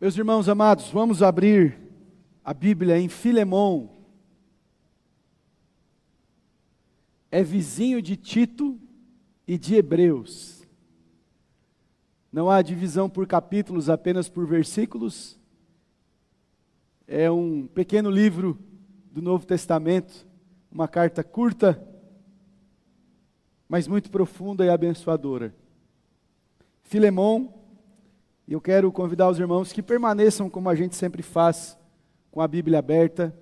Meus irmãos amados, vamos abrir a Bíblia em Filemão. É vizinho de Tito e de Hebreus. Não há divisão por capítulos, apenas por versículos. É um pequeno livro do Novo Testamento, uma carta curta, mas muito profunda e abençoadora. Filemão, e eu quero convidar os irmãos que permaneçam como a gente sempre faz, com a Bíblia aberta,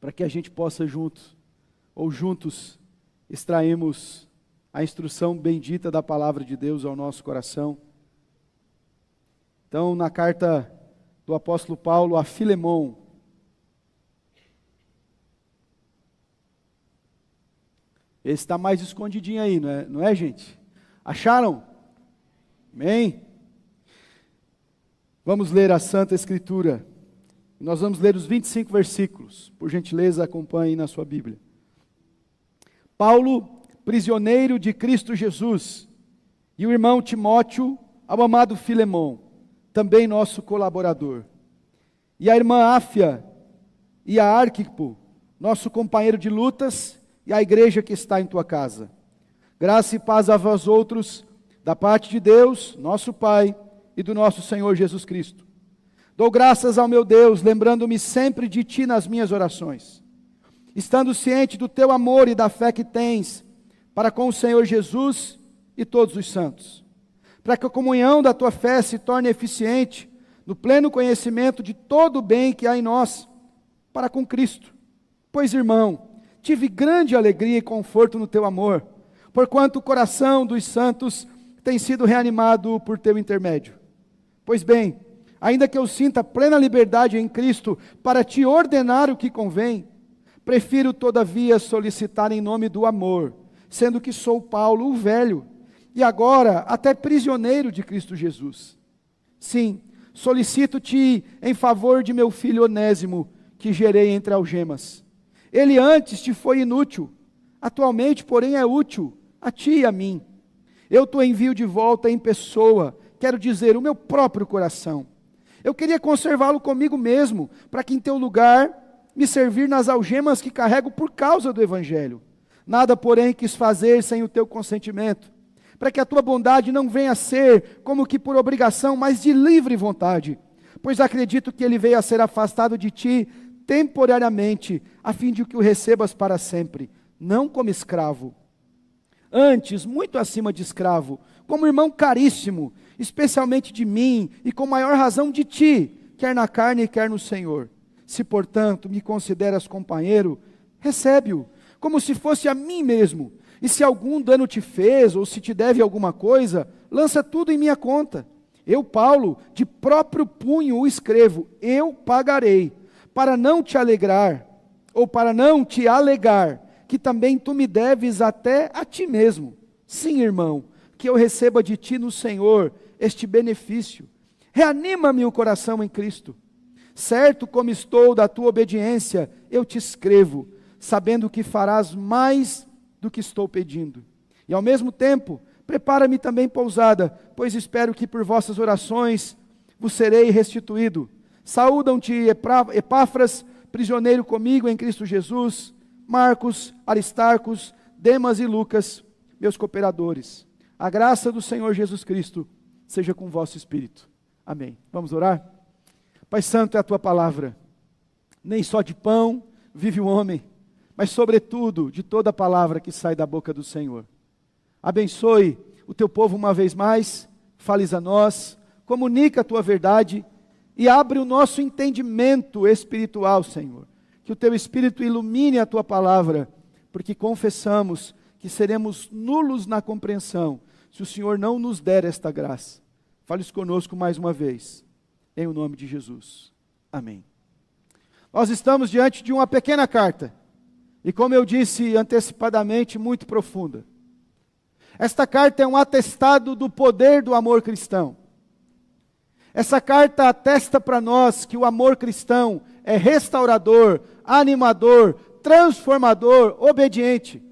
para que a gente possa juntos extrairmos a instrução bendita da palavra de Deus ao nosso coração. Então, na carta do apóstolo Paulo a Filemão, esse está mais escondidinho aí, não é, gente? Acharam? Amém? Vamos ler a Santa Escritura. Nós vamos ler os 25 versículos. Por gentileza, acompanhe na sua Bíblia. Paulo, prisioneiro de Cristo Jesus, e o irmão Timóteo, ao amado Filemão, também nosso colaborador. E a irmã Áfia e a Arquipo, nosso companheiro de lutas, e a igreja que está em tua casa. Graça e paz a vós outros, da parte de Deus, nosso Pai, e do nosso Senhor Jesus Cristo. Dou graças ao meu Deus, lembrando-me sempre de ti nas minhas orações, estando ciente do teu amor e da fé que tens para com o Senhor Jesus e todos os santos, para que a comunhão da tua fé se torne eficiente no pleno conhecimento de todo o bem que há em nós, para com Cristo. Pois, irmão, tive grande alegria e conforto no teu amor, porquanto o coração dos santos tem sido reanimado por teu intermédio. Pois bem, ainda que eu sinta plena liberdade em Cristo para te ordenar o que convém, prefiro todavia solicitar em nome do amor, sendo que sou Paulo o velho, e agora até prisioneiro de Cristo Jesus. Sim, solicito-te em favor de meu filho Onésimo, que gerei entre algemas. Ele antes te foi inútil, atualmente, porém, é útil a ti e a mim. Eu te envio de volta em pessoa, quero dizer, o meu próprio coração. Eu queria conservá-lo comigo mesmo, para que em teu lugar me servir nas algemas que carrego por causa do Evangelho. Nada, porém, quis fazer sem o teu consentimento, para que a tua bondade não venha a ser como que por obrigação, mas de livre vontade, pois acredito que ele veio a ser afastado de ti temporariamente, a fim de que o recebas para sempre, não como escravo, antes, muito acima de escravo, como irmão caríssimo, especialmente de mim, e com maior razão de ti, quer na carne, quer no Senhor. Se, portanto, me consideras companheiro, recebe-o, como se fosse a mim mesmo, e se algum dano te fez, ou se te deve alguma coisa, lança tudo em minha conta. Eu, Paulo, de próprio punho o escrevo, eu pagarei, para não te alegrar, ou para não te alegar, que também tu me deves até a ti mesmo. Sim, irmão, que eu receba de ti no Senhor este benefício. Reanima-me o coração em Cristo. Certo como estou da tua obediência, eu te escrevo, sabendo que farás mais do que estou pedindo. E ao mesmo tempo, prepara-me também pousada, pois espero que por vossas orações vos serei restituído. Saúdam-te Epáfras, prisioneiro comigo em Cristo Jesus, Marcos, Aristarcos, Demas e Lucas, meus cooperadores. A graça do Senhor Jesus Cristo seja com o vosso espírito. Amém. Vamos orar? Pai Santo, é a tua palavra. Nem só de pão vive o homem, mas sobretudo de toda a palavra que sai da boca do Senhor. Abençoe o teu povo uma vez mais, fales a nós, comunica a tua verdade e abre o nosso entendimento espiritual, Senhor. Que o teu Espírito ilumine a tua palavra, porque confessamos que seremos nulos na compreensão, se o Senhor não nos der esta graça. Fale conosco mais uma vez, em o nome de Jesus. Amém. Nós estamos diante de uma pequena carta, e como eu disse antecipadamente, muito profunda. Esta carta é um atestado do poder do amor cristão. Essa carta atesta para nós que o amor cristão é restaurador, animador, transformador, obediente.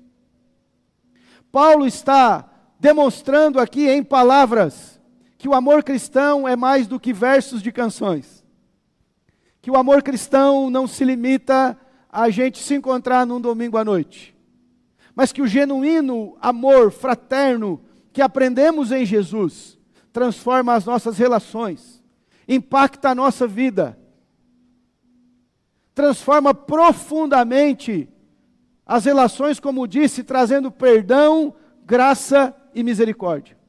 Paulo está demonstrando aqui em palavras que o amor cristão é mais do que versos de canções. Que o amor cristão não se limita a gente se encontrar num domingo à noite. Mas que o genuíno amor fraterno que aprendemos em Jesus transforma as nossas relações, impacta a nossa vida, transforma profundamente as relações, como disse, trazendo perdão, graça e misericórdia.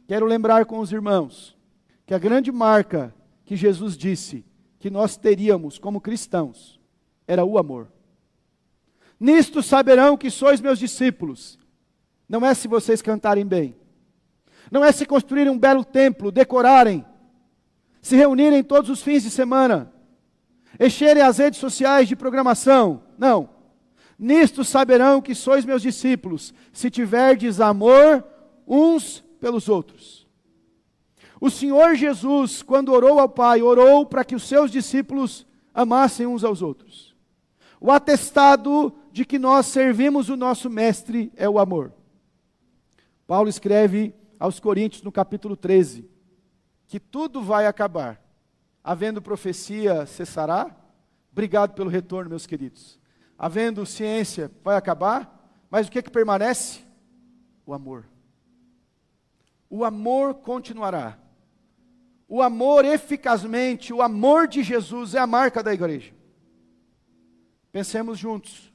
Quero lembrar com os irmãos que a grande marca que Jesus disse que nós teríamos como cristãos era o amor. Nisto saberão que sois meus discípulos. Não é se vocês cantarem bem. Não é se construírem um belo templo, decorarem, se reunirem todos os fins de semana, encherem as redes sociais de programação. Não. Nisto saberão que sois meus discípulos, se tiverdes amor uns pelos outros. O Senhor Jesus, quando orou ao Pai, orou para que os seus discípulos amassem uns aos outros. O atestado de que nós servimos o nosso Mestre é o amor. Paulo escreve aos Coríntios, no capítulo 13, que tudo vai acabar. Havendo profecia, cessará. Obrigado pelo retorno, meus queridos. Havendo ciência, vai acabar. Mas o que permanece? O amor. O amor continuará. O amor eficazmente, o amor de Jesus é a marca da igreja. Pensemos juntos.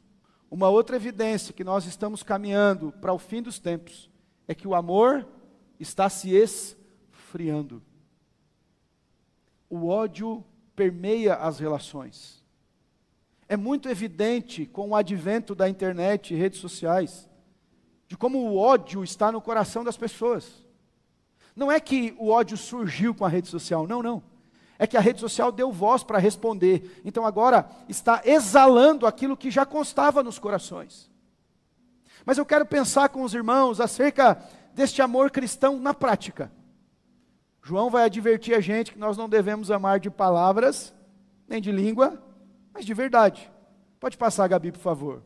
Uma outra evidência que nós estamos caminhando para o fim dos tempos é que o amor está se esfriando. O ódio permeia as relações. É muito evidente com o advento da internet e redes sociais, de como o ódio está no coração das pessoas. Não é que o ódio surgiu com a rede social, não. É que a rede social deu voz para responder. Então agora está exalando aquilo que já constava nos corações. Mas eu quero pensar com os irmãos acerca deste amor cristão na prática. João vai advertir a gente que nós não devemos amar de palavras, nem de língua, mas de verdade. Pode passar, Gabi, por favor.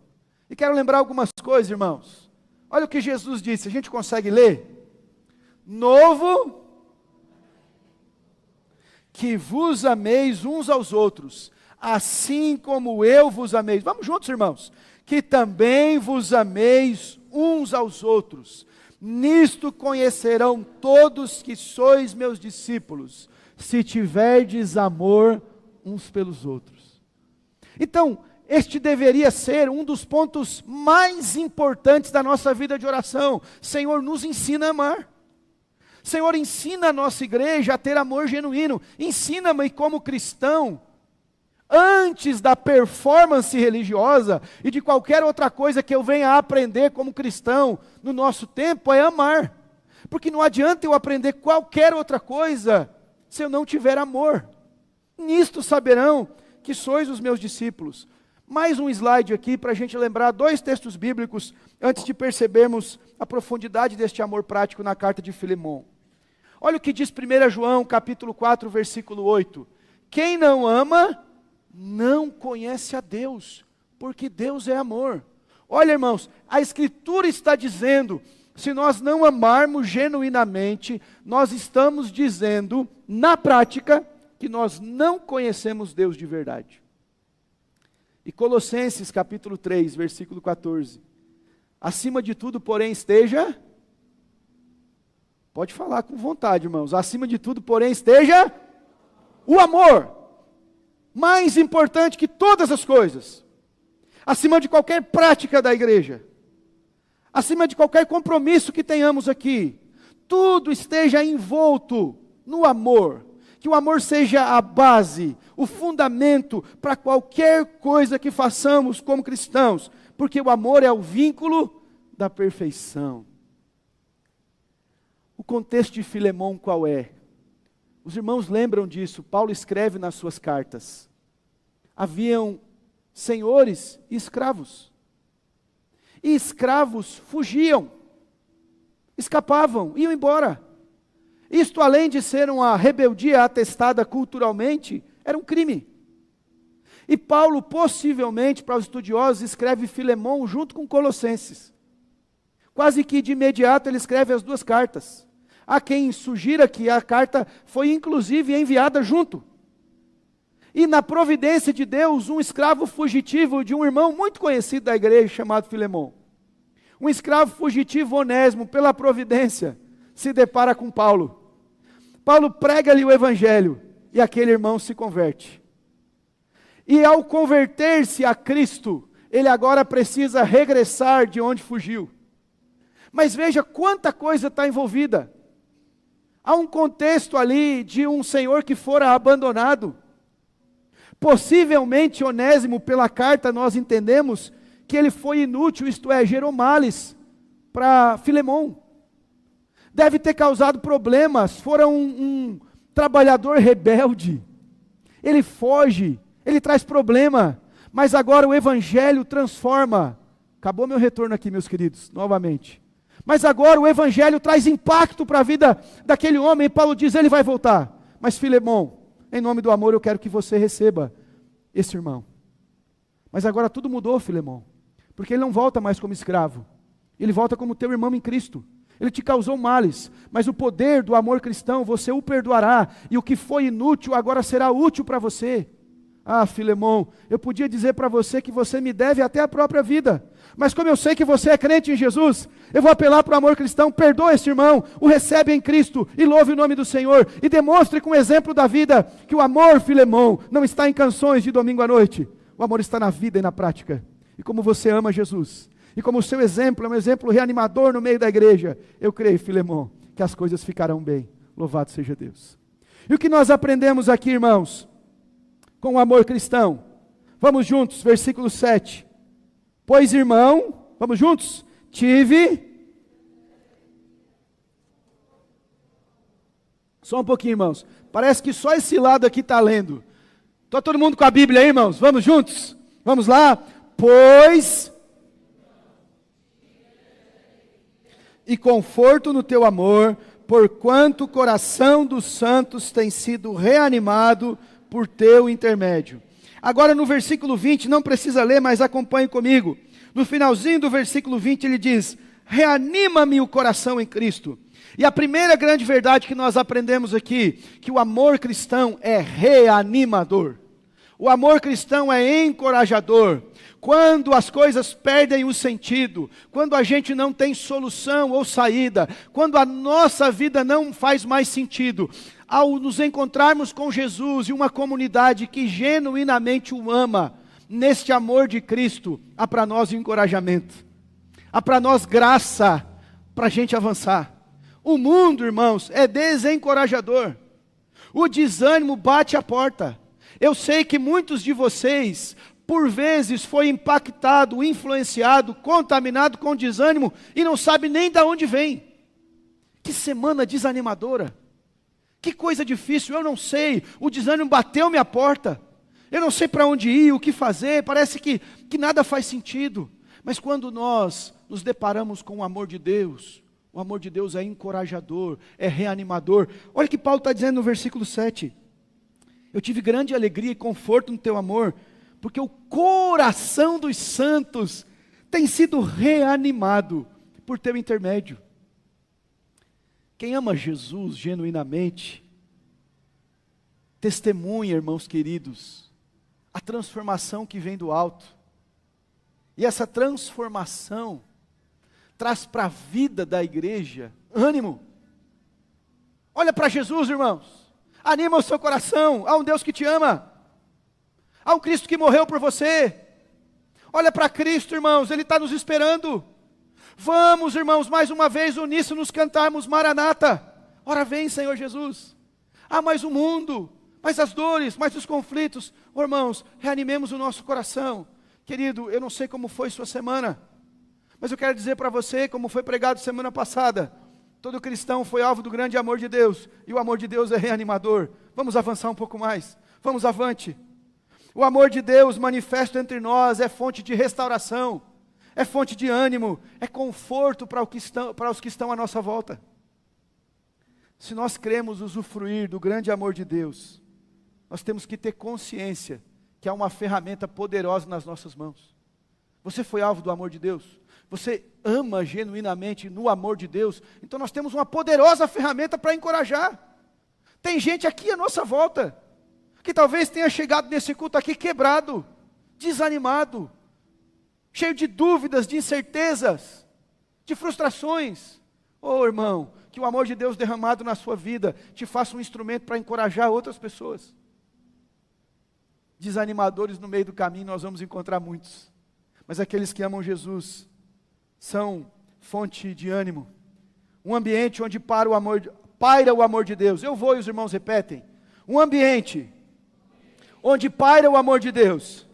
E quero lembrar algumas coisas, irmãos. Olha o que Jesus disse, a gente consegue ler? Novo, que vos ameis uns aos outros, assim como eu vos amei. Vamos juntos, irmãos. Que também vos ameis uns aos outros. Nisto conhecerão todos que sois meus discípulos, se tiverdes amor uns pelos outros. Então, este deveria ser um dos pontos mais importantes da nossa vida de oração. Senhor, nos ensina a amar. Senhor, ensina a nossa igreja a ter amor genuíno. Ensina-me como cristão, antes da performance religiosa e de qualquer outra coisa que eu venha a aprender como cristão no nosso tempo, é amar. Porque não adianta eu aprender qualquer outra coisa se eu não tiver amor. Nisto saberão que sois os meus discípulos. Mais um slide aqui para a gente lembrar 2 textos bíblicos antes de percebermos a profundidade deste amor prático na carta de Filemão. Olha o que diz 1 João capítulo 4, versículo 8. Quem não ama, não conhece a Deus, porque Deus é amor. Olha, irmãos, a Escritura está dizendo, se nós não amarmos genuinamente, nós estamos dizendo, na prática, que nós não conhecemos Deus de verdade. E Colossenses capítulo 3, versículo 14. Acima de tudo, porém, esteja... Pode falar com vontade, irmãos. Acima de tudo, porém, esteja o amor. Mais importante que todas as coisas. Acima de qualquer prática da igreja. Acima de qualquer compromisso que tenhamos aqui. Tudo esteja envolto no amor. Que o amor seja a base, o fundamento para qualquer coisa que façamos como cristãos. Porque o amor é o vínculo da perfeição. O contexto de Filemão qual é? Os irmãos lembram disso, Paulo escreve nas suas cartas. Haviam senhores e escravos. E escravos fugiam, escapavam, iam embora. Isto, além de ser uma rebeldia atestada culturalmente, era um crime. E Paulo, possivelmente, para os estudiosos, escreve Filemão junto com Colossenses. Quase que de imediato ele escreve as 2 cartas. Há quem sugira que a carta foi inclusive enviada junto. E na providência de Deus, um escravo fugitivo de um irmão muito conhecido da igreja, chamado Filemão. Um escravo fugitivo Onésimo, pela providência, se depara com Paulo. Paulo prega-lhe o evangelho, e aquele irmão se converte. E ao converter-se a Cristo, ele agora precisa regressar de onde fugiu. Mas veja quanta coisa está envolvida. Há um contexto ali de um senhor que fora abandonado. Possivelmente Onésimo, pela carta nós entendemos que ele foi inútil, isto é, gerou males para Filemão. Deve ter causado problemas, fora um trabalhador rebelde. Ele foge, ele traz problema, mas agora o evangelho transforma. Acabou meu retorno aqui, meus queridos, novamente. Mas agora o evangelho traz impacto para a vida daquele homem, e Paulo diz, ele vai voltar. Mas Filemão, em nome do amor eu quero que você receba esse irmão. Mas agora tudo mudou, Filemão, porque ele não volta mais como escravo, ele volta como teu irmão em Cristo. Ele te causou males, mas o poder do amor cristão, você o perdoará, e o que foi inútil agora será útil para você. Ah, Filemão, eu podia dizer para você que você me deve até a própria vida, mas como eu sei que você é crente em Jesus, eu vou apelar para o amor cristão. Perdoa esse irmão, o recebe em Cristo, e louve o nome do Senhor, e demonstre com o exemplo da vida, que o amor, Filemão, não está em canções de domingo à noite, o amor está na vida e na prática. E como você ama Jesus, e como o seu exemplo é um exemplo reanimador no meio da igreja, eu creio, Filemão, que as coisas ficarão bem. Louvado seja Deus. E o que nós aprendemos aqui, irmãos, com o amor cristão? Vamos juntos, versículo 7. Pois, irmão, vamos juntos? Só um pouquinho, irmãos. Parece que só esse lado aqui está lendo. Está todo mundo com a Bíblia aí, irmãos? Vamos juntos? Vamos lá? Pois... e conforto no teu amor, porquanto o coração dos santos tem sido reanimado por teu intermédio. Agora no versículo 20, não precisa ler, mas acompanhe comigo. No finalzinho do versículo 20 ele diz, reanima-me o coração em Cristo. E a primeira grande verdade que nós aprendemos aqui, que o amor cristão é reanimador. O amor cristão é encorajador. Quando as coisas perdem o sentido, quando a gente não tem solução ou saída, quando a nossa vida não faz mais sentido, ao nos encontrarmos com Jesus e uma comunidade que genuinamente o ama, neste amor de Cristo, há para nós encorajamento, há para nós graça, para a gente avançar. O mundo, irmãos, é desencorajador, o desânimo bate a porta. Eu sei que muitos de vocês, por vezes, foi impactado, influenciado, contaminado com desânimo, e não sabe nem de onde vem. Que semana desanimadora, que coisa difícil, eu não sei, o desânimo bateu minha porta, eu não sei para onde ir, o que fazer, parece que nada faz sentido. Mas quando nós nos deparamos com o amor de Deus, o amor de Deus é encorajador, é reanimador. Olha o que Paulo está dizendo no versículo 7. Eu tive grande alegria e conforto no teu amor, porque o coração dos santos tem sido reanimado por teu intermédio. Quem ama Jesus genuinamente, testemunha, irmãos queridos, a transformação que vem do alto. E essa transformação traz para a vida da igreja ânimo. Olha para Jesus, irmãos. Anima o seu coração, há um Deus que te ama, há um Cristo que morreu por você. Olha para Cristo, irmãos, Ele está nos esperando. Vamos, irmãos, mais uma vez uníssonos cantarmos Maranata. Ora vem, Senhor Jesus. Há mais um mundo, mais as dores, mais os conflitos. Oh, irmãos, reanimemos o nosso coração. Querido, eu não sei como foi sua semana, mas eu quero dizer para você, como foi pregado semana passada, todo cristão foi alvo do grande amor de Deus, e o amor de Deus é reanimador. Vamos avançar um pouco mais, vamos avante. O amor de Deus manifesto entre nós é fonte de restauração, é fonte de ânimo, é conforto para os que estão à nossa volta. Se nós queremos usufruir do grande amor de Deus, nós temos que ter consciência que há uma ferramenta poderosa nas nossas mãos. Você foi alvo do amor de Deus? Você ama genuinamente no amor de Deus, então nós temos uma poderosa ferramenta para encorajar. Tem gente aqui à nossa volta, que talvez tenha chegado nesse culto aqui quebrado, desanimado, cheio de dúvidas, de incertezas, de frustrações. Oh, irmão, que o amor de Deus derramado na sua vida te faça um instrumento para encorajar outras pessoas. Desanimadores no meio do caminho nós vamos encontrar muitos, mas aqueles que amam Jesus são fonte de ânimo. Um ambiente onde paira o amor de Deus. Eu vou e os irmãos repetem. Um ambiente onde paira o amor de Deus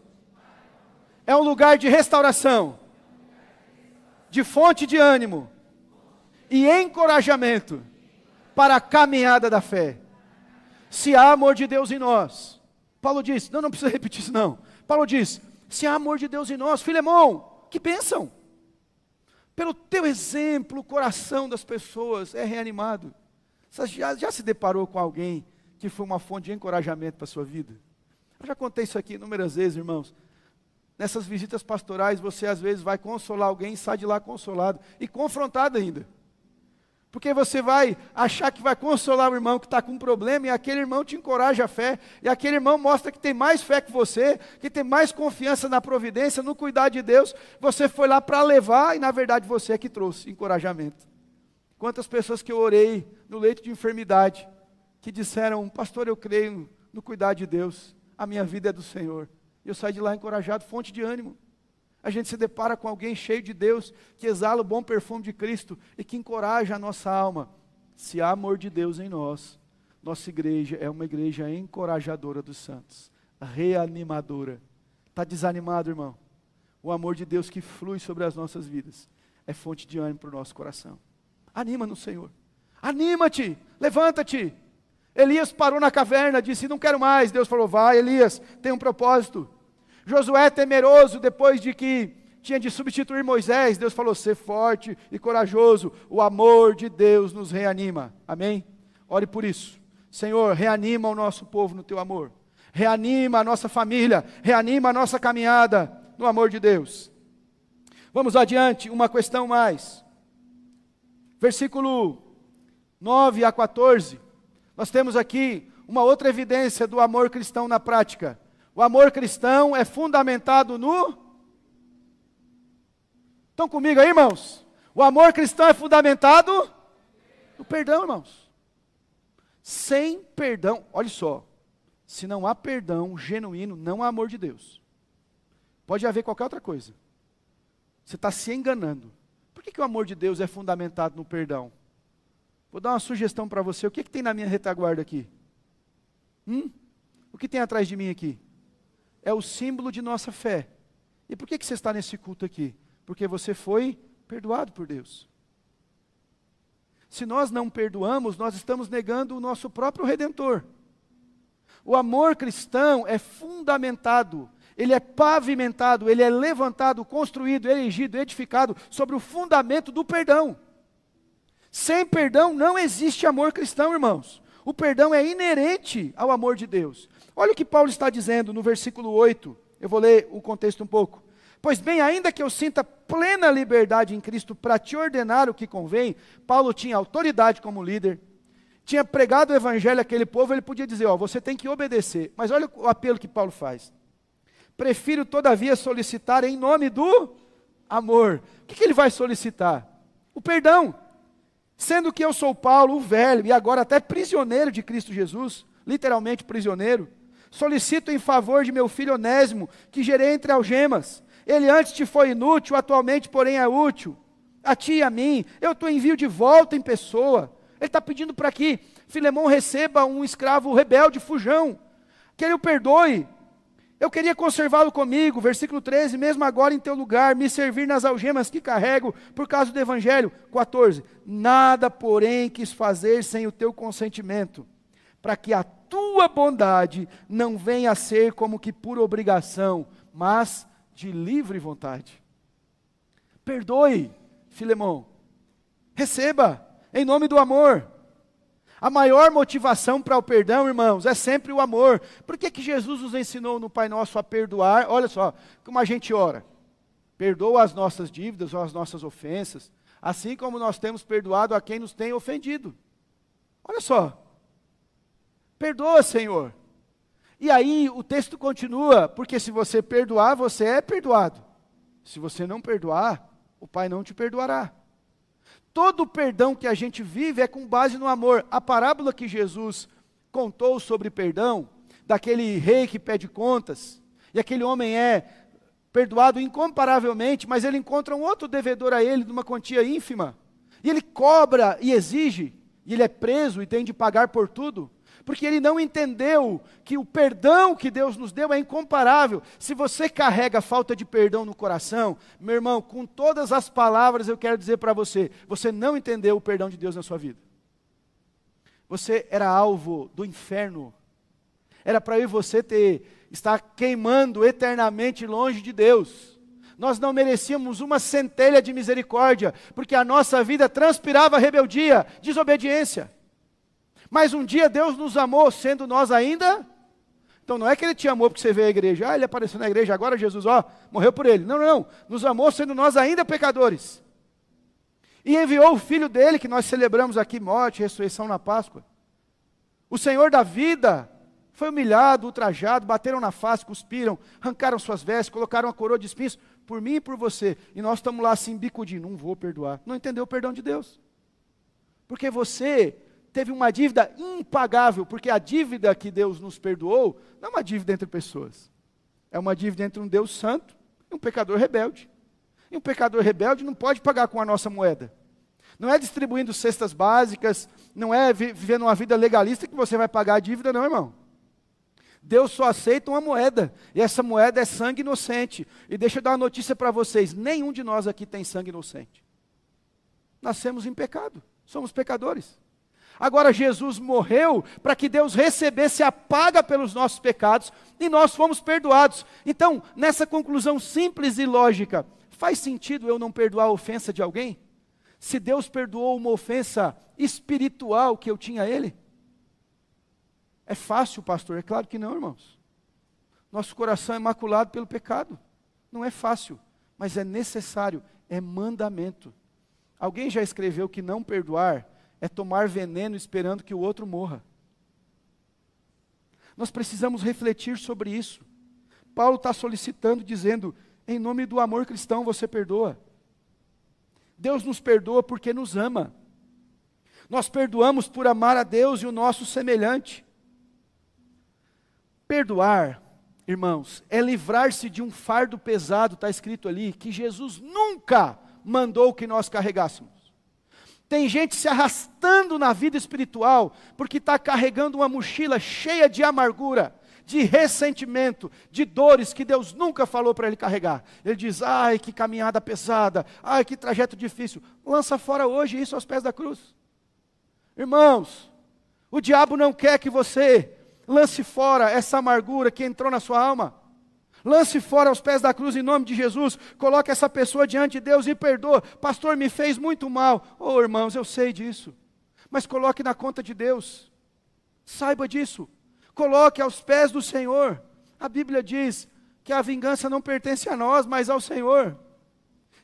é um lugar de restauração, de fonte de ânimo e encorajamento para a caminhada da fé. Se há amor de Deus em nós, Paulo diz, não precisa repetir isso não. Paulo diz, se há amor de Deus em nós, Filemão, que bênção. Pelo teu exemplo, o coração das pessoas é reanimado. Você já se deparou com alguém que foi uma fonte de encorajamento para a sua vida? Eu já contei isso aqui inúmeras vezes, irmãos. Nessas visitas pastorais, você às vezes vai consolar alguém e sai de lá consolado e confrontado ainda. Porque você vai achar que vai consolar o irmão que está com um problema, e aquele irmão te encoraja a fé, e aquele irmão mostra que tem mais fé que você, que tem mais confiança na providência, no cuidado de Deus. Você foi lá para levar, e na verdade você é que trouxe encorajamento. Quantas pessoas que eu orei no leito de enfermidade, que disseram, pastor, eu creio no cuidado de Deus, a minha vida é do Senhor. E eu saí de lá encorajado, fonte de ânimo. A gente se depara com alguém cheio de Deus, que exala o bom perfume de Cristo e que encoraja a nossa alma. Se há amor de Deus em nós, nossa igreja é uma igreja encorajadora dos santos, reanimadora. Está desanimado, irmão? O amor de Deus que flui sobre as nossas vidas é fonte de ânimo para o nosso coração. Anima no Senhor. Anima-te, levanta-te. Elias parou na caverna, disse, não quero mais. Deus falou, vai Elias, tem um propósito. Josué temeroso, depois de que tinha de substituir Moisés, Deus falou, ser forte e corajoso, o amor de Deus nos reanima, amém? Ore por isso, Senhor, reanima o nosso povo no teu amor, reanima a nossa família, reanima a nossa caminhada no amor de Deus. Vamos adiante, uma questão mais, versículo 9 a 14, nós temos aqui uma outra evidência do amor cristão na prática. O amor cristão é fundamentado no... Estão comigo aí, irmãos? O amor cristão é fundamentado no perdão, irmãos. Sem perdão, olha só, se não há perdão genuíno, não há amor de Deus. Pode haver qualquer outra coisa. Você está se enganando. Por que o amor de Deus é fundamentado no perdão? Vou dar uma sugestão para você. O que tem na minha retaguarda aqui? O que tem atrás de mim aqui? É o símbolo de nossa fé. E por que você está nesse culto aqui? Porque você foi perdoado por Deus. Se nós não perdoamos, nós estamos negando o nosso próprio Redentor. O amor cristão é fundamentado, ele é pavimentado, ele é levantado, construído, erigido, edificado sobre o fundamento do perdão. Sem perdão não existe amor cristão, irmãos. O perdão é inerente ao amor de Deus. Olha o que Paulo está dizendo no versículo 8. Eu vou ler o contexto um pouco. Pois bem, ainda que eu sinta plena liberdade em Cristo para te ordenar o que convém, Paulo tinha autoridade como líder, tinha pregado o evangelho àquele povo, ele podia dizer, você tem que obedecer. Mas olha o apelo que Paulo faz. Prefiro, todavia, solicitar em nome do amor. O que ele vai solicitar? O perdão. Sendo que eu sou Paulo, o velho, e agora até prisioneiro de Cristo Jesus, literalmente prisioneiro, solicito em favor de meu filho Onésimo, que gerei entre algemas. Ele antes te foi inútil, atualmente, porém, é útil. A ti e a mim, eu te envio de volta em pessoa. Ele está pedindo para que Filemão receba um escravo rebelde, fujão, que ele o perdoe. Eu queria conservá-lo comigo, versículo 13, mesmo agora em teu lugar, me servir nas algemas que carrego por causa do evangelho. 14, nada, porém, quis fazer sem o teu consentimento, para que a tua bondade não venha a ser como que por obrigação, mas de livre vontade. Perdoe, Filemão, receba, em nome do amor. A maior motivação para o perdão, irmãos, é sempre o amor. Por que Jesus nos ensinou no Pai Nosso a perdoar? Olha só, como a gente ora. perdoa as nossas dívidas ou as nossas ofensas, assim como nós temos perdoado a quem nos tem ofendido. Olha só, perdoa, Senhor. E aí o texto continua, porque se você perdoar, você é perdoado. Se você não perdoar, o Pai não te perdoará. Todo o perdão que a gente vive é com base no amor. A parábola que Jesus contou sobre perdão, daquele rei que pede contas, e aquele homem é perdoado incomparavelmente, mas ele encontra um outro devedor a ele, de uma quantia ínfima, e ele cobra e exige, e ele é preso e tem de pagar por tudo, porque ele não entendeu que o perdão que Deus nos deu é incomparável. Se você carrega falta de perdão no coração, meu irmão, com todas as palavras eu quero dizer para você, você não entendeu o perdão de Deus na sua vida. Você era alvo do inferno, era para eu e você estar queimando eternamente longe de Deus. Nós não merecíamos uma centelha de misericórdia, porque a nossa vida transpirava rebeldia, desobediência. Mas um dia Deus nos amou, sendo nós ainda... Então não é que Ele te amou porque você veio à igreja, Ele apareceu na igreja, agora Jesus, morreu por Ele. Não, não, nos amou sendo nós ainda pecadores. E enviou o Filho dEle, que nós celebramos aqui, morte, ressurreição na Páscoa. O Senhor da vida foi humilhado, ultrajado, bateram na face, cuspiram, arrancaram suas vestes, colocaram uma coroa de espinhos, por mim e por você. E nós estamos lá assim, bicudinho, não vou perdoar. Não entendeu o perdão de Deus. Porque você teve uma dívida impagável, porque a dívida que Deus nos perdoou, não é uma dívida entre pessoas. É uma dívida entre um Deus santo e um pecador rebelde. E um pecador rebelde não pode pagar com a nossa moeda. Não é distribuindo cestas básicas, não é vivendo uma vida legalista que você vai pagar a dívida, não, irmão. Deus só aceita uma moeda, e essa moeda é sangue inocente. E deixa eu dar uma notícia para vocês, nenhum de nós aqui tem sangue inocente. Nascemos em pecado, somos pecadores. Agora Jesus morreu para que Deus recebesse a paga pelos nossos pecados, e nós fomos perdoados. Então, nessa conclusão simples e lógica, faz sentido eu não perdoar a ofensa de alguém? Se Deus perdoou uma ofensa espiritual que eu tinha a Ele? É fácil, pastor? É claro que não, irmãos. Nosso coração é maculado pelo pecado. Não é fácil, mas é necessário, é mandamento. Alguém já escreveu que não perdoar é tomar veneno esperando que o outro morra. Nós precisamos refletir sobre isso. Paulo está solicitando, dizendo, em nome do amor cristão você perdoa. Deus nos perdoa porque nos ama. Nós perdoamos por amar a Deus e o nosso semelhante. Perdoar, irmãos, é livrar-se de um fardo pesado, está escrito ali, que Jesus nunca mandou que nós carregássemos. Tem gente se arrastando na vida espiritual, porque está carregando uma mochila cheia de amargura, de ressentimento, de dores que Deus nunca falou para ele carregar. Ele diz, ai que caminhada pesada, ai que trajeto difícil. Lança fora hoje isso aos pés da cruz. Irmãos, o diabo não quer que você lance fora essa amargura que entrou na sua alma. Lance fora aos pés da cruz em nome de Jesus. Coloque essa pessoa diante de Deus e perdoa. Pastor, me fez muito mal. Oh, irmãos, eu sei disso. Mas coloque na conta de Deus. Saiba disso. Coloque aos pés do Senhor. A Bíblia diz que a vingança não pertence a nós, mas ao Senhor.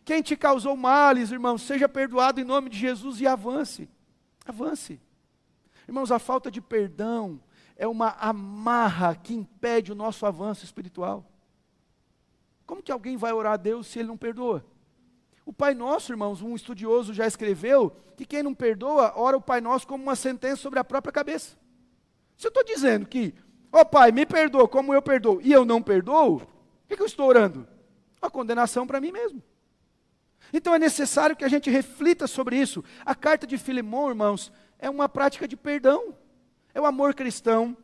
Quem te causou males, irmãos, seja perdoado em nome de Jesus e avance. Avance. Irmãos, a falta de perdão é uma amarra que impede o nosso avanço espiritual. Como que alguém vai orar a Deus se ele não perdoa? O Pai Nosso, irmãos, um estudioso já escreveu que quem não perdoa, ora o Pai Nosso como uma sentença sobre a própria cabeça. Se eu estou dizendo que, Pai, me perdoa como eu perdoo, e eu não perdoo, o que eu estou orando? Uma condenação para mim mesmo. Então é necessário que a gente reflita sobre isso. A carta de Filemão, irmãos, é uma prática de perdão. É o amor cristão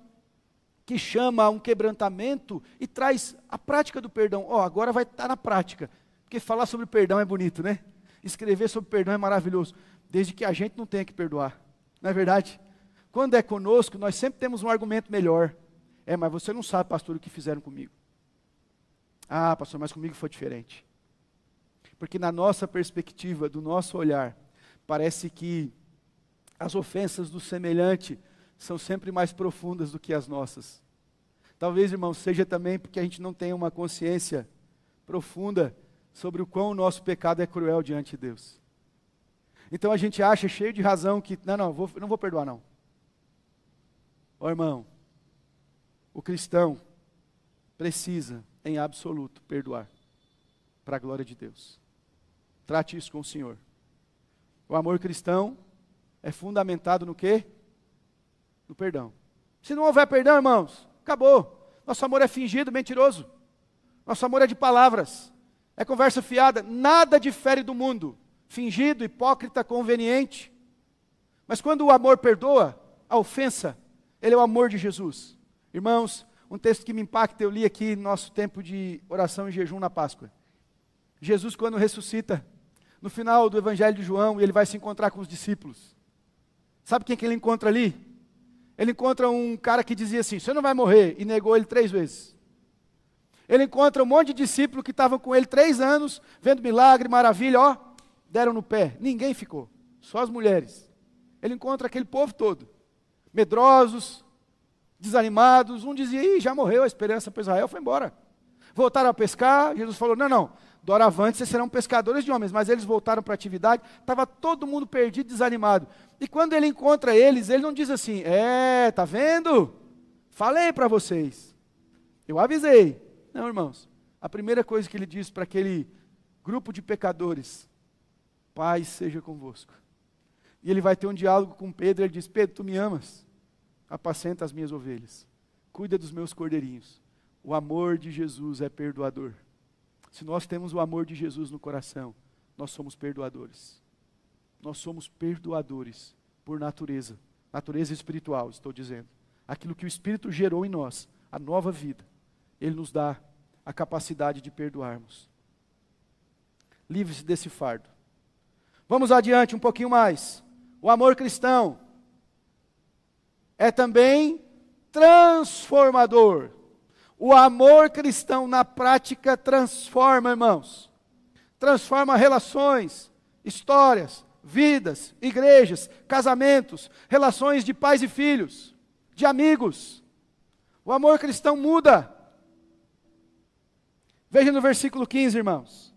que chama a um quebrantamento e traz a prática do perdão. Agora vai estar na prática, porque falar sobre perdão é bonito, né? Escrever sobre perdão é maravilhoso, desde que a gente não tenha que perdoar, não é verdade? Quando é conosco, nós sempre temos um argumento melhor. Mas você não sabe, pastor, o que fizeram comigo. Pastor, mas comigo foi diferente. Porque na nossa perspectiva, do nosso olhar, parece que as ofensas do semelhante são sempre mais profundas do que as nossas. Talvez, irmão, seja também porque a gente não tem uma consciência profunda sobre o quão o nosso pecado é cruel diante de Deus. Então a gente acha cheio de razão que, não vou perdoar não. Ó irmão, o cristão precisa, em absoluto, perdoar, para a glória de Deus. Trate isso com o Senhor. O amor cristão é fundamentado no quê? No perdão. Se não houver perdão, irmãos, acabou. Nosso amor é fingido, mentiroso. Nosso amor é de palavras, é conversa fiada, nada difere do mundo. Fingido, hipócrita, conveniente. Mas quando o amor perdoa, a ofensa, ele é o amor de Jesus. Irmãos, um texto que me impacta, eu li aqui no nosso tempo de oração e jejum na Páscoa. Jesus, quando ressuscita, no final do Evangelho de João, ele vai se encontrar com os discípulos. Sabe quem que ele encontra ali? Ele encontra um cara que dizia assim, você não vai morrer, e negou ele 3 vezes. Ele encontra um monte de discípulos que estavam com ele 3 anos, vendo milagre, maravilha, ó, deram no pé. Ninguém ficou, só as mulheres. Ele encontra aquele povo todo, medrosos, desanimados. Um dizia, ih, já morreu, a esperança para Israel foi embora. Voltaram a pescar, Jesus falou, não, doravante vocês serão pescadores de homens. Mas eles voltaram para a atividade, estava todo mundo perdido, desanimado. E quando ele encontra eles, ele não diz assim, tá vendo? Falei para vocês, eu avisei. Não, irmãos, a primeira coisa que ele diz para aquele grupo de pecadores, paz seja convosco. E ele vai ter um diálogo com Pedro, ele diz, Pedro, tu me amas? Apacenta as minhas ovelhas, cuida dos meus cordeirinhos. O amor de Jesus é perdoador. Se nós temos o amor de Jesus no coração, nós somos perdoadores. Nós somos perdoadores por natureza, natureza espiritual, estou dizendo. Aquilo que o Espírito gerou em nós, a nova vida, Ele nos dá a capacidade de perdoarmos. Livre-se desse fardo. Vamos adiante um pouquinho mais. O amor cristão é também transformador. O amor cristão na prática transforma, irmãos. Transforma relações, histórias, vidas, igrejas, casamentos, relações de pais e filhos, de amigos. O amor cristão muda. Veja no versículo 15, irmãos.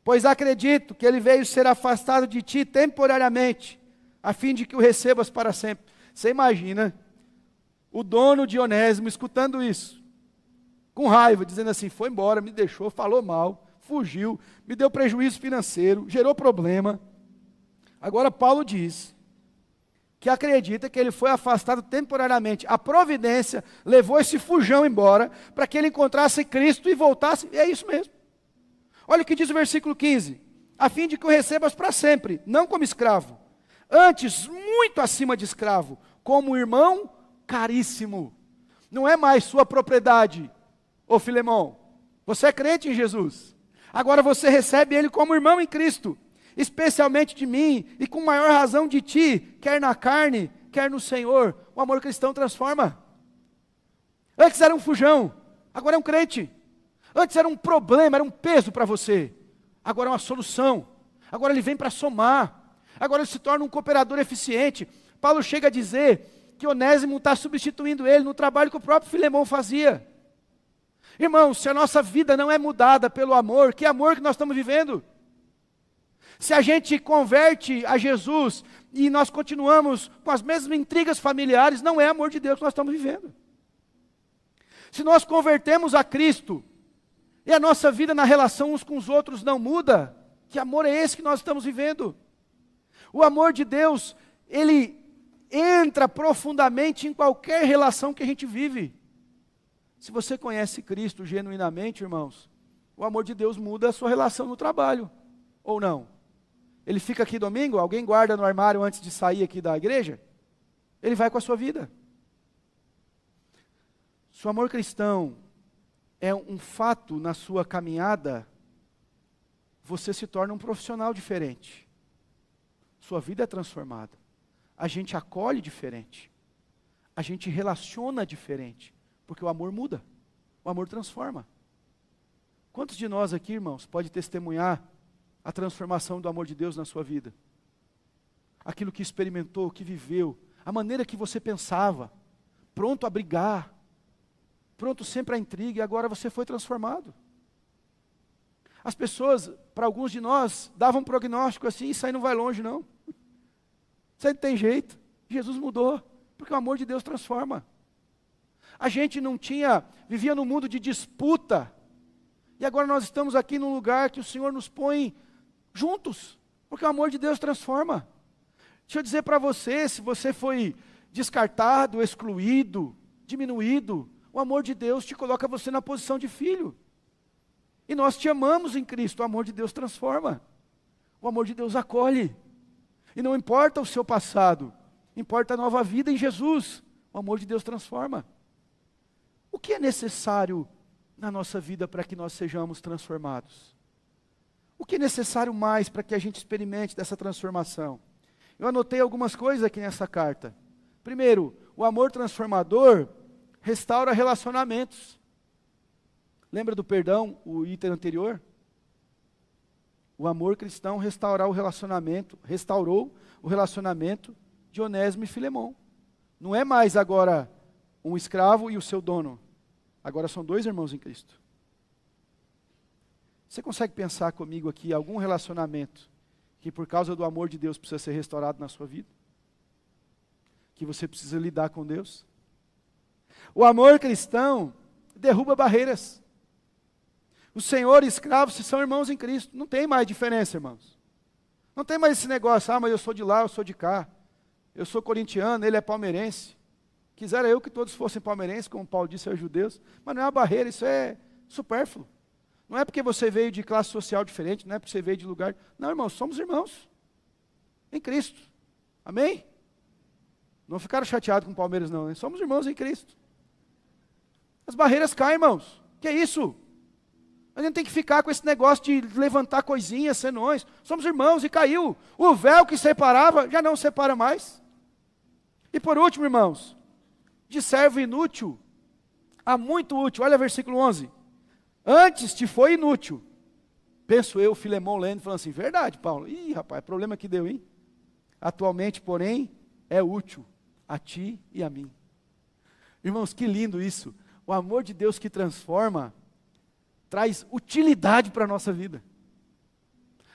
Pois acredito que ele veio ser afastado de ti temporariamente, a fim de que o recebas para sempre. Você imagina o dono de Onésimo escutando isso, com raiva, dizendo assim, foi embora, me deixou, falou mal, fugiu, me deu prejuízo financeiro, gerou problema. Agora Paulo diz que acredita que ele foi afastado temporariamente. A providência levou esse fujão embora, para que ele encontrasse Cristo e voltasse, e é isso mesmo. Olha o que diz o versículo 15, a fim de que o recebas para sempre, não como escravo, antes muito acima de escravo, como irmão caríssimo. Não é mais sua propriedade, ô Filemão, você é crente em Jesus, agora você recebe ele como irmão em Cristo, especialmente de mim, e com maior razão de ti, quer na carne, quer no Senhor. O amor cristão transforma. Antes era um fujão, agora é um crente. Antes era um problema, era um peso para você, agora é uma solução. Agora ele vem para somar, agora ele se torna um cooperador eficiente. Paulo chega a dizer que Onésimo está substituindo ele no trabalho que o próprio Filemão fazia. Irmãos, se a nossa vida não é mudada pelo amor, que amor que nós estamos vivendo? Se a gente converte a Jesus e nós continuamos com as mesmas intrigas familiares, não é amor de Deus que nós estamos vivendo. Se nós convertemos a Cristo e a nossa vida na relação uns com os outros não muda, que amor é esse que nós estamos vivendo? O amor de Deus, ele entra profundamente em qualquer relação que a gente vive. Se você conhece Cristo genuinamente, irmãos, o amor de Deus muda a sua relação no trabalho, ou não? Ele fica aqui domingo, alguém guarda no armário antes de sair aqui da igreja? Ele vai com a sua vida. Se o amor cristão é um fato na sua caminhada, você se torna um profissional diferente. Sua vida é transformada. A gente acolhe diferente. A gente relaciona diferente. Porque o amor muda. O amor transforma. Quantos de nós aqui, irmãos, pode testemunhar a transformação do amor de Deus na sua vida? Aquilo que experimentou, que viveu, a maneira que você pensava, pronto a brigar, pronto sempre a intriga, e agora você foi transformado. As pessoas, para alguns de nós, davam um prognóstico assim, isso aí não vai longe não. Isso aí não tem jeito. Jesus mudou, porque o amor de Deus transforma. A gente vivia num mundo de disputa, e agora nós estamos aqui num lugar que o Senhor nos põe juntos, porque o amor de Deus transforma. Deixa eu dizer para você, se você foi descartado, excluído, diminuído, o amor de Deus te coloca você na posição de filho. E nós te amamos em Cristo, o amor de Deus transforma. O amor de Deus acolhe. E não importa o seu passado, importa a nova vida em Jesus. O amor de Deus transforma. O que é necessário na nossa vida para que nós sejamos transformados? O que é necessário mais para que a gente experimente dessa transformação? Eu anotei algumas coisas aqui nessa carta. Primeiro, o amor transformador restaura relacionamentos. Lembra do perdão, o item anterior? O amor cristão restaurou o relacionamento de Onésimo e Filemão. Não é mais agora um escravo e o seu dono. Agora são dois irmãos em Cristo. Você consegue pensar comigo aqui algum relacionamento que por causa do amor de Deus precisa ser restaurado na sua vida? Que você precisa lidar com Deus? O amor cristão derruba barreiras. O senhor e escravos são irmãos em Cristo. Não tem mais diferença, irmãos. Não tem mais esse negócio, mas eu sou de lá, eu sou de cá. Eu sou corintiano, ele é palmeirense. Quisera eu que todos fossem palmeirenses, como Paulo disse aos judeus. Mas não é uma barreira, isso é supérfluo. Não é porque você veio de classe social diferente, não é porque você veio de lugar... Não, irmãos, somos irmãos. Em Cristo. Amém? Não ficaram chateados com o Palmeiras, não. Né? Somos irmãos em Cristo. As barreiras caem, irmãos. Que é isso? A gente tem que ficar com esse negócio de levantar coisinhas, senões. Somos irmãos e caiu. O véu que separava, já não separa mais. E por último, irmãos, de servo inútil a muito útil. Olha o versículo 11. Antes te foi inútil. Penso eu, Filemão lendo, falando assim, verdade, Paulo. Ih, rapaz, problema que deu, hein? Atualmente, porém, é útil a ti e a mim. Irmãos, que lindo isso. O amor de Deus que transforma, traz utilidade para a nossa vida.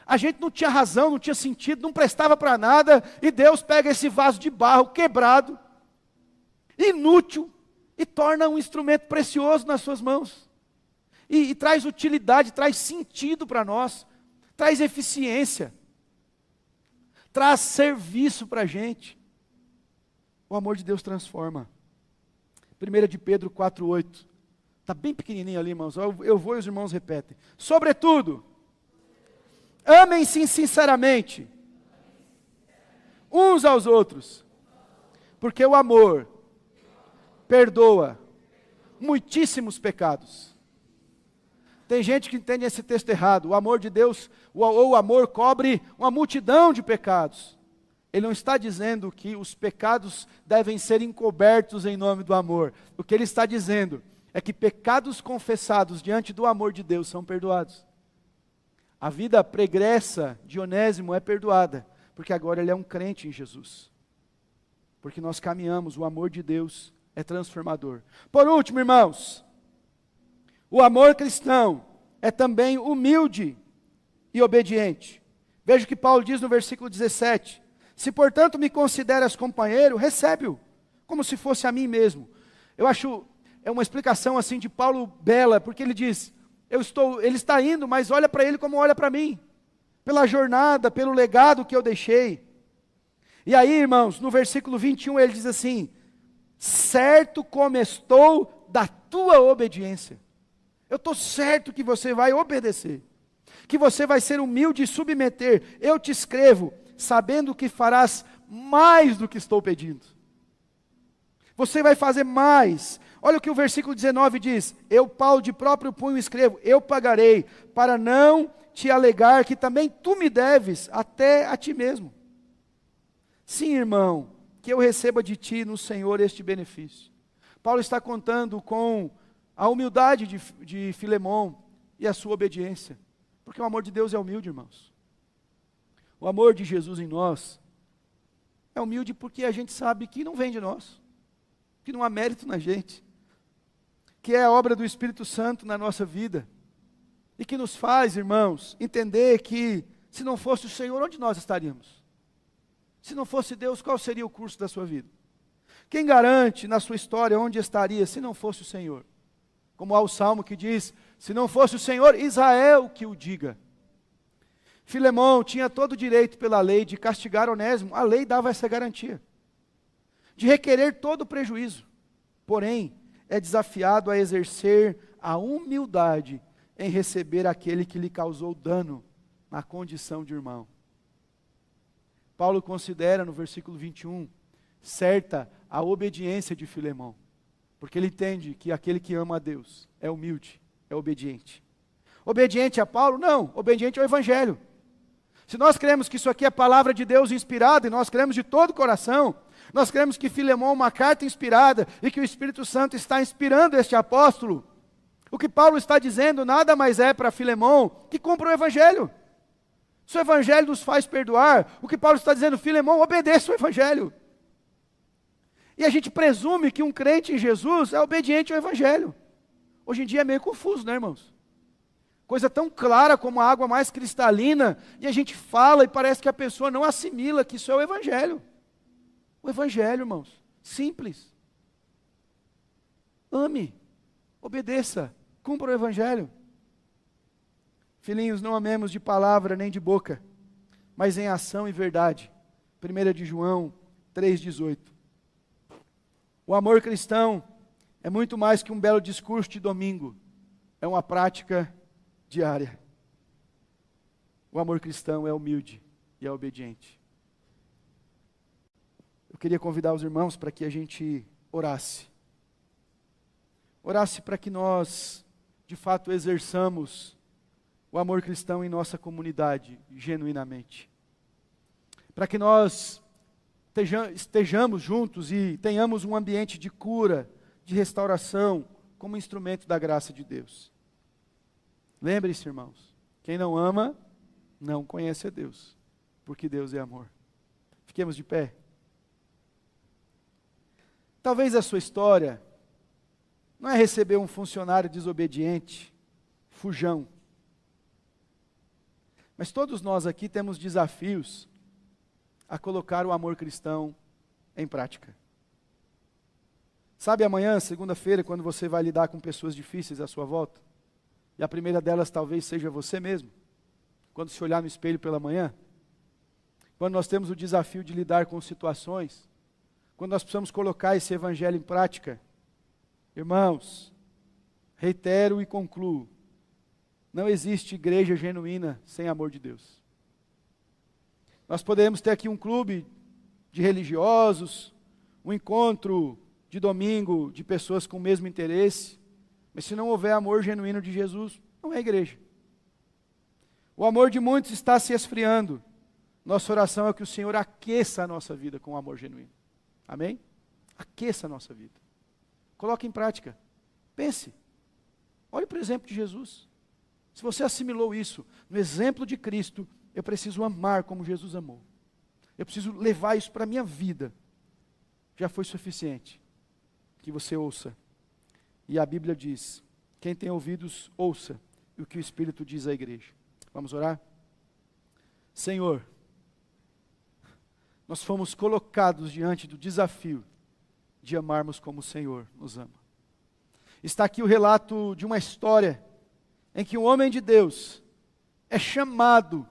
A gente não tinha razão, não tinha sentido, não prestava para nada, e Deus pega esse vaso de barro quebrado, inútil, e torna um instrumento precioso nas suas mãos. E traz utilidade, traz sentido para nós, traz eficiência, traz serviço para a gente. O amor de Deus transforma. 1 de Pedro 4,8. Está bem pequenininho ali, irmãos. Eu vou e os irmãos repetem. Sobretudo, amem-se sinceramente, uns aos outros, porque o amor perdoa muitíssimos pecados. Tem gente que entende esse texto errado. O amor de Deus, ou o amor cobre uma multidão de pecados. Ele não está dizendo que os pecados devem ser encobertos em nome do amor. O que ele está dizendo é que pecados confessados diante do amor de Deus são perdoados. A vida pregressa de Onésimo é perdoada, porque agora ele é um crente em Jesus. Porque nós caminhamos, o amor de Deus é transformador. Por último, irmãos, o amor cristão é também humilde e obediente. Veja o que Paulo diz no versículo 17. Se, portanto, me consideras companheiro, recebe-o, como se fosse a mim mesmo. Eu acho, é uma explicação assim de Paulo bela, porque ele diz, ele está indo, mas olha para ele como olha para mim. Pela jornada, pelo legado que eu deixei. E aí, irmãos, no versículo 21 ele diz assim, certo como estou da tua obediência. Eu estou certo que você vai obedecer, que você vai ser humilde e submeter. Eu te escrevo, sabendo que farás mais do que estou pedindo. Você vai fazer mais. Olha o que o versículo 19 diz. Eu, Paulo, de próprio punho escrevo, eu pagarei, para não te alegar que também tu me deves, até a ti mesmo. Sim, irmão, que eu receba de ti no Senhor este benefício. Paulo está contando com a humildade de Filemão e a sua obediência. Porque o amor de Deus é humilde, irmãos. O amor de Jesus em nós é humilde porque a gente sabe que não vem de nós, que não há mérito na gente, que é a obra do Espírito Santo na nossa vida. e que nos faz, irmãos, entender que se não fosse o Senhor, onde nós estaríamos? Se não fosse Deus, qual seria o curso da sua vida? Quem garante na sua história onde estaria se não fosse o Senhor? Como há o Salmo que diz, se não fosse o Senhor, Israel que o diga. Filemão tinha todo o direito pela lei de castigar Onésimo, a lei dava essa garantia, de requerer todo o prejuízo, porém, é desafiado a exercer a humildade em receber aquele que lhe causou dano na condição de irmão. Paulo considera no versículo 21, certa a obediência de Filemão, porque ele entende que aquele que ama a Deus é humilde, é obediente. Obediente a Paulo? Não, obediente ao Evangelho. Se nós cremos que isso aqui é palavra de Deus inspirada, e nós cremos de todo o coração, nós cremos que Filemão é uma carta inspirada, e que o Espírito Santo está inspirando este apóstolo, o que Paulo está dizendo nada mais é para Filemão que cumpra o Evangelho. Se o Evangelho nos faz perdoar, o que Paulo está dizendo, Filemão, obedeça o Evangelho. E a gente presume que um crente em Jesus é obediente ao Evangelho. Hoje em dia é meio confuso, né, irmãos? Coisa tão clara como a água mais cristalina, e a gente fala e parece que a pessoa não assimila que isso é o Evangelho. O Evangelho, irmãos, simples. Ame, obedeça, cumpra o Evangelho. Filhinhos, não amemos de palavra nem de boca, mas em ação e verdade. 1 de João 3,18. O amor cristão é muito mais que um belo discurso de domingo, é uma prática diária. O amor cristão é humilde e é obediente. Eu queria convidar os irmãos para que a gente orasse. Orasse para que nós, de fato, exerçamos o amor cristão em nossa comunidade, genuinamente. Para que nós estejamos juntos e tenhamos um ambiente de cura, de restauração, como instrumento da graça de Deus. Lembre-se, irmãos, quem não ama, não conhece a Deus, porque Deus é amor. Fiquemos de pé. Talvez a sua história não é receber um funcionário desobediente, fujão. Mas todos nós aqui temos desafios a colocar o amor cristão em prática. Sabe amanhã, segunda-feira, quando você vai lidar com pessoas difíceis à sua volta? E a primeira delas talvez seja você mesmo. Quando se olhar no espelho pela manhã. Quando nós temos o desafio de lidar com situações. Quando nós precisamos colocar esse evangelho em prática. Irmãos, reitero e concluo. Não existe igreja genuína sem amor de Deus. Nós podemos ter aqui um clube de religiosos, um encontro de domingo de pessoas com o mesmo interesse, mas se não houver amor genuíno de Jesus, não é igreja. O amor de muitos está se esfriando. Nossa oração é que o Senhor aqueça a nossa vida com o amor genuíno. Amém? Aqueça a nossa vida. Coloque em prática. Pense. Olhe para o exemplo de Jesus. Se você assimilou isso no exemplo de Cristo, eu preciso amar como Jesus amou. Eu preciso levar isso para a minha vida. Já foi suficiente que você ouça. E a Bíblia diz, quem tem ouvidos, ouça o que o Espírito diz à igreja. Vamos orar? Senhor, nós fomos colocados diante do desafio de amarmos como o Senhor nos ama. Está aqui o relato de uma história em que um homem de Deus é chamado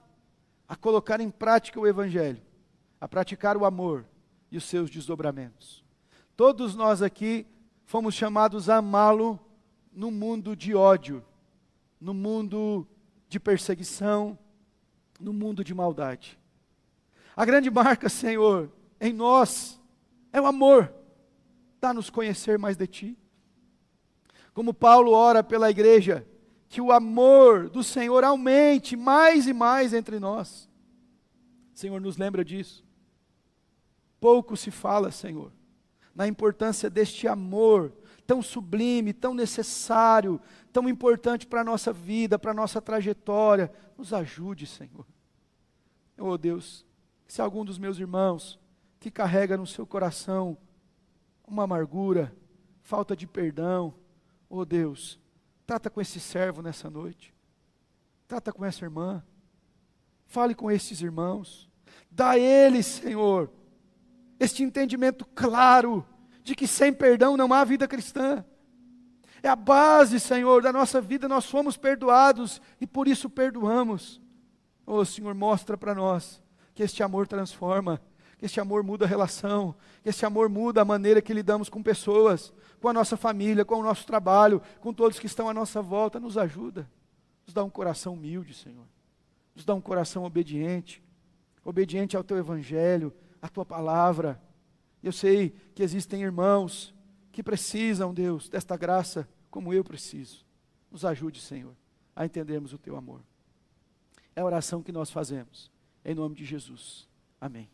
a colocar em prática o Evangelho, a praticar o amor e os seus desdobramentos. Todos nós aqui fomos chamados a amá-lo no mundo de ódio, no mundo de perseguição, no mundo de maldade. A grande marca, Senhor, em nós é o amor. Dá-nos conhecer mais de Ti. Como Paulo ora pela igreja, que o amor do Senhor aumente mais e mais entre nós. Senhor, nos lembra disso. Pouco se fala, Senhor, na importância deste amor tão sublime, tão necessário, tão importante para a nossa vida, para a nossa trajetória. Nos ajude, Senhor. Oh Deus, se algum dos meus irmãos que carrega no seu coração uma amargura, falta de perdão, oh Deus, trata com esse servo nessa noite. trata com essa irmã, fale com esses irmãos, dá a eles, Senhor, este entendimento claro, de que sem perdão não há vida cristã. É a base, Senhor, da nossa vida, nós fomos perdoados e por isso perdoamos. Oh, Senhor, mostra para nós que este amor transforma, que este amor muda a relação, que este amor muda a maneira que lidamos com pessoas, com a nossa família, com o nosso trabalho, com todos que estão à nossa volta. Nos ajuda, nos dá um coração humilde, Senhor, nos dá um coração obediente, obediente ao Teu Evangelho, à Tua Palavra. Eu sei que existem irmãos que precisam, Deus, desta graça, como eu preciso. Nos ajude, Senhor, a entendermos o Teu amor. É a oração que nós fazemos, em nome de Jesus. Amém.